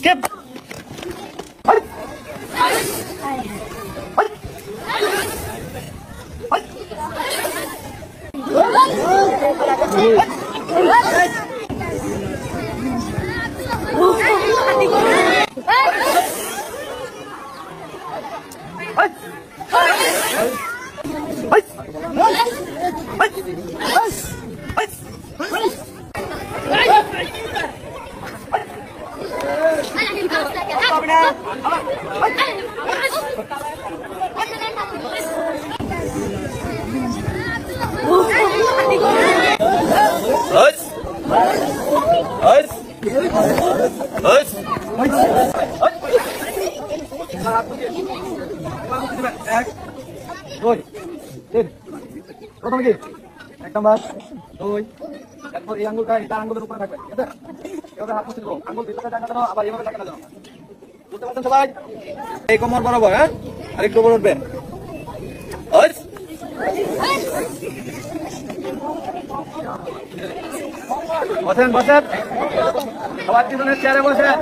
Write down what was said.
Skip. প্রথমে কি এক নাম্বার দুই তারপর এই আঙ্গুলটা তার আঙ্গুলের উপরে থাকবে ঠিক আছে এভাবে হাত মুছে দেবো আঙ্গুল ভিতরে টাকা দাও আবার এভাবে টাকা দাও বুঝতে পারছেন সবাই এই কোমর বরাবর হ্যাঁ আর একটু উপরে উঠবেন বসেন বসেন সবার পিছনের চেয়ারে বসেন